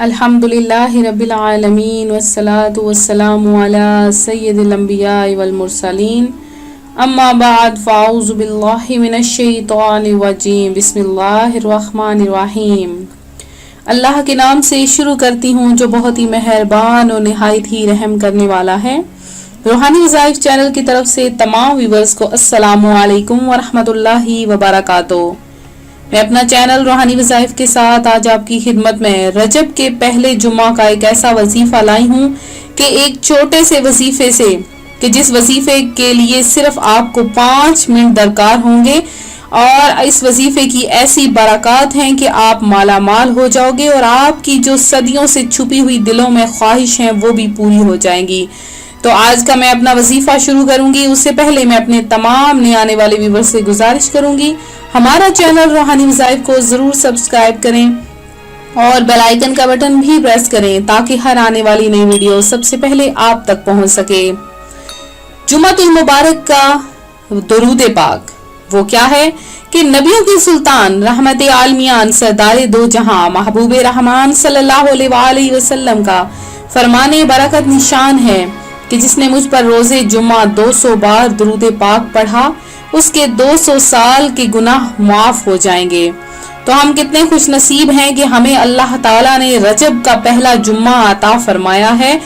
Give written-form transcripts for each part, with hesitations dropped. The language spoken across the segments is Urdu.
الحمدللہ رب العالمین والصلاة والسلام علی سید الانبیاء والمرسلین اما بعد فاعوذ باللہ من الشیطان الرجیم بسم اللہ الرحمن الرحیم۔ اللہ کے نام سے شروع کرتی ہوں جو بہت ہی مہربان اور نہایت ہی رحم کرنے والا ہے۔ روحانی وظائف چینل کی طرف سے تمام ویورز کو السلام علیکم ورحمۃ اللہ وبرکاتہ۔ میں اپنا چینل روحانی وظائف کے ساتھ آج آپ کی خدمت میں رجب کے پہلے جمعہ کا ایک ایسا وظیفہ لائی ہوں کہ ایک چھوٹے سے وظیفے سے کہ جس وظیفے کے لیے صرف آپ کو 5 منٹ درکار ہوں گے اور اس وظیفے کی ایسی برکات ہیں کہ آپ مالا مال ہو جاؤ گے اور آپ کی جو صدیوں سے چھپی ہوئی دلوں میں خواہش ہیں وہ بھی پوری ہو جائیں گی۔ تو آج کا میں اپنا وظیفہ شروع کروں گی، اس سے پہلے میں اپنے تمام نئے آنے والے ویور سے گزارش کروں گی ہمارا چینل روحانی وظائف کو ضرور سبسکرائب کریں اور بیل آئیکن کا بٹن بھی پریس کریں تاکہ ہر آنے والی نئی ویڈیو سب سے پہلے آپ تک پہنچ سکے۔ جمعۃ المبارک کا درود پاک وہ کیا ہے کہ نبیوں کی سلطان رحمت عالمیان سردار دو جہاں محبوب رحمان صلی اللہ علیہ وآلہ وسلم کا فرمان برکت نشان ہے کہ جس نے مجھ پر روز جمعہ 200 بار درود پاک پڑھا اس کے 200 سال کے گناہ معاف ہو جائیں گے۔ تو ہم کتنے خوش نصیب ہیں کہ ہمیں اللہ تعالیٰ نے رجب کا پہلا جمعہ عطا فرمایا ہے،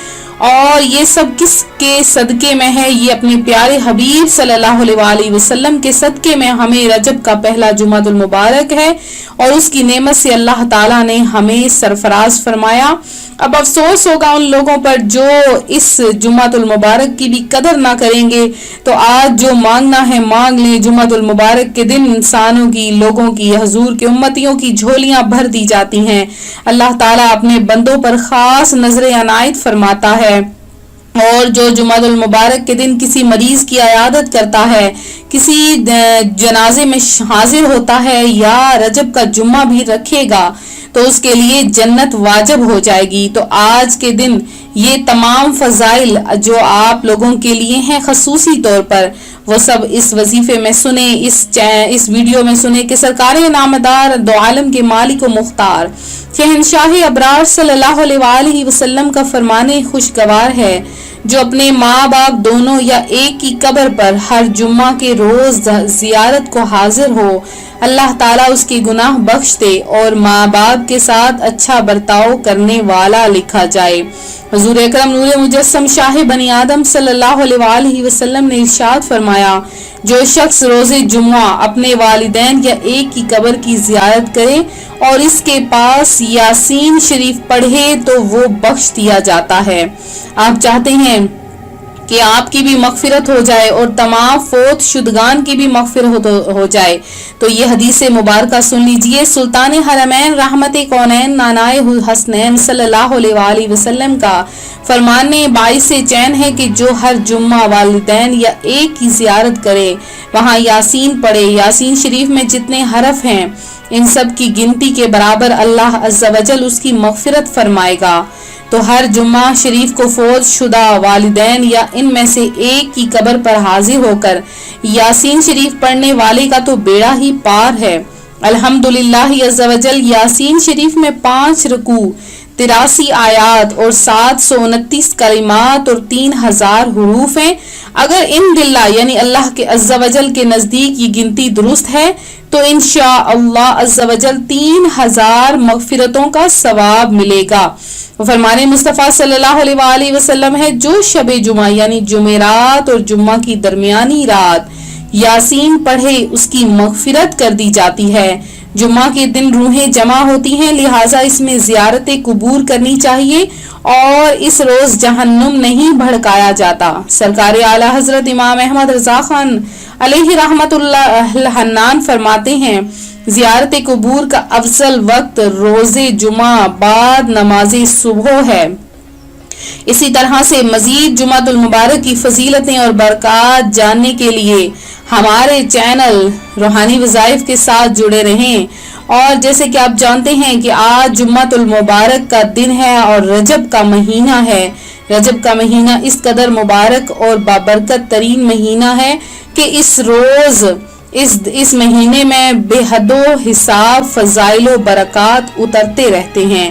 اور یہ سب کس کے صدقے میں ہے؟ یہ اپنے پیارے حبیب صلی اللہ علیہ وآلہ وسلم کے صدقے میں ہمیں رجب کا پہلا جمعہ المبارک ہے، اور اس کی نعمت سے اللہ تعالیٰ نے ہمیں سرفراز فرمایا۔ اب افسوس ہوگا ان لوگوں پر جو اس جمعہ المبارک کی بھی قدر نہ کریں گے۔ تو آج جو مانگنا ہے مانگ لیں، جمعہ المبارک کے دن انسانوں کی، لوگوں کی، حضور کے امتیوں کی جھولیاں بھر دی جاتی ہیں۔ اللہ تعالیٰ اپنے بندوں پر خاص نظر عنایت فرماتا ہے، اور جو جمعہ المبارک کے دن کسی مریض کی عیادت کرتا ہے، کسی جنازے میں حاضر ہوتا ہے یا رجب کا جمعہ بھی رکھے گا تو اس کے لیے جنت واجب ہو جائے گی۔ تو آج کے دن یہ تمام فضائل جو آپ لوگوں کے لیے ہیں خصوصی طور پر وہ سب اس وظیفے میں سنیں، اس ویڈیو میں سنیں کہ سرکار نامدار دو عالم کے مالک و مختار شہنشاہ ابرار صلی اللہ علیہ وآلہ وسلم کا فرمان خوشگوار ہے جو اپنے ماں باپ دونوں یا ایک کی قبر پر ہر جمعہ کے روز زیارت کو حاضر ہو، اللہ تعالیٰ اس کے گناہ بخش دے اور ماں باپ کے ساتھ اچھا برتاؤ کرنے والا لکھا جائے۔ حضور اکرم نور مجسم شاہ بنی آدم صلی اللہ علیہ وآلہ وسلم نے ارشاد فرمایا، جو شخص روز جمعہ اپنے والدین یا ایک کی قبر کی زیارت کرے اور اس کے پاس یاسین شریف پڑھے تو وہ بخش دیا جاتا ہے۔ آپ چاہتے ہیں کہ آپ کی بھی مغفرت ہو جائے اور تمام فوت شدگان کی بھی مغفرت ہو جائے تو یہ حدیث مبارکہ سن لیجئے۔ سلطان حرمین رحمت کونین نانائے حسنین صلی اللہ علیہ وآلہ وسلم کا فرمان باعث چین ہے کہ جو ہر جمعہ والدین یا ایک کی زیارت کرے وہاں یاسین پڑھے، یاسین شریف میں جتنے حرف ہیں ان سب کی گنتی کے برابر اللہ عز و جل اس کی مغفرت فرمائے گا۔ تو ہر جمعہ شریف کو فوت شدہ والدین یا ان میں سے ایک کی قبر پر حاضر ہو کر یاسین شریف پڑھنے والے کا تو بیڑا ہی پار ہے۔ الحمدللہ عز و جل یاسین شریف میں 5 رکوع، 83 آیات اور 729 کلمات اور 3000 حروف ہیں۔ اگر ان باللہ یعنی اللہ کے عز و جل کے نزدیک یہ گنتی درست ہے تو انشاءاللہ عز و جل 3000 مغفرتوں کا ثواب ملے گا۔ فرمان مصطفیٰ صلی اللہ علیہ وآلہ وسلم ہے، جو شب جمعہ یعنی جمعرات اور جمعہ کی درمیانی رات یاسین پڑھے اس کی مغفرت کر دی جاتی ہے۔ جمعہ کے دن روحیں جمع ہوتی ہیں، لہٰذا اس میں زیارت قبور کرنی چاہیے اور اس روز جہنم نہیں بھڑکایا جاتا۔ سرکار اعلی حضرت امام احمد رضا خان علیہ رحمت اللہ الحنان فرماتے ہیں، زیارت قبور کا افضل وقت روز جمعہ بعد نماز صبح ہے۔ اسی طرح سے مزید جمعہ المبارک کی فضیلتیں اور برکات جاننے کے لیے ہمارے چینل روحانی وظائف کے ساتھ جڑے رہیں۔ اور جیسے کہ آپ جانتے ہیں کہ آج جمعہ المبارک کا دن ہے اور رجب کا مہینہ ہے۔ رجب کا مہینہ اس قدر مبارک اور بابرکت ترین مہینہ ہے کہ اس روز اس مہینے میں بے حد و حساب فضائل و برکات اترتے رہتے ہیں۔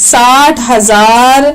60,000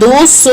200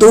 2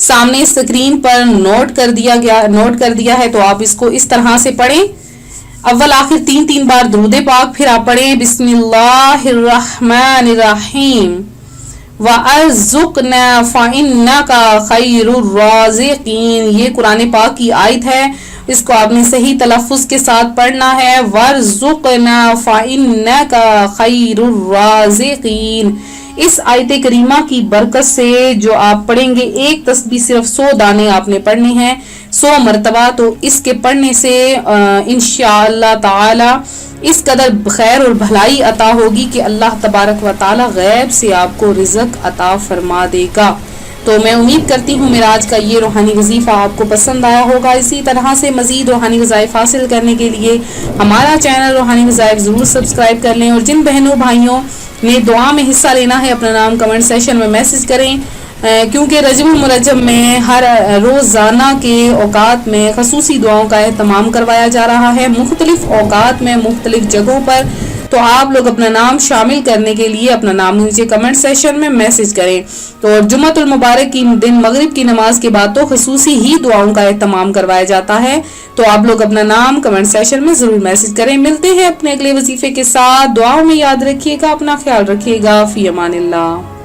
سامنے اسکرین پر نوٹ کر دیا ہے، تو آپ اس کو اس طرح سے پڑھیں، اول آخر 3 بار درود پاک، پھر آپ پڑھیں بسم اللہ الرحمن الرحیم وَأَرْزُقْنَا فَإِنَّكَ خَيْرُ الرَّازِقِينَ۔ یہ قرآن پاک کی آیت ہے، اس کو آپ نے صحیح تلفظ کے ساتھ پڑھنا ہے، وَارْزُقْنَا فَإِنَّكَ خَيْرُ الرَّازِقِينَ۔ اس آیت کریمہ کی برکت سے جو آپ پڑھیں گے، ایک تسبیح صرف 100 دانے آپ نے پڑھنے ہیں 100 مرتبہ، تو اس کے پڑھنے سے انشاءاللہ تعالی اس قدر خیر اور بھلائی عطا ہوگی کہ اللہ تبارک و تعالی غیب سے آپ کو رزق عطا فرما دے گا۔ تو میں امید کرتی ہوں میرا آج کا یہ روحانی وظیفہ آپ کو پسند آیا ہوگا۔ اسی طرح سے مزید روحانی وظائف حاصل کرنے کے لیے ہمارا چینل روحانی وظائف ضرور سبسکرائب کر لیں، اور جن بہنوں بھائیوں نے دعا میں حصہ لینا ہے اپنا نام کمنٹ سیشن میں میسج کریں، کیونکہ رجب المرجب میں ہر روزانہ کے اوقات میں خصوصی دعاؤں کا اہتمام کروایا جا رہا ہے مختلف اوقات میں مختلف جگہوں پر، تو آپ لوگ اپنا نام شامل کرنے کے لیے اپنا نام نیچے کمنٹ سیشن میں میسج کریں۔ تو جمعۃ المبارک کی دن مغرب کی نماز کے بعد تو خصوصی ہی دعاؤں کا اہتمام کروایا جاتا ہے، تو آپ لوگ اپنا نام کمنٹ سیشن میں ضرور میسج کریں۔ ملتے ہیں اپنے اگلے وظیفے کے ساتھ، دعاؤں میں یاد رکھیے گا، اپنا خیال رکھیے گا، فی امان اللہ۔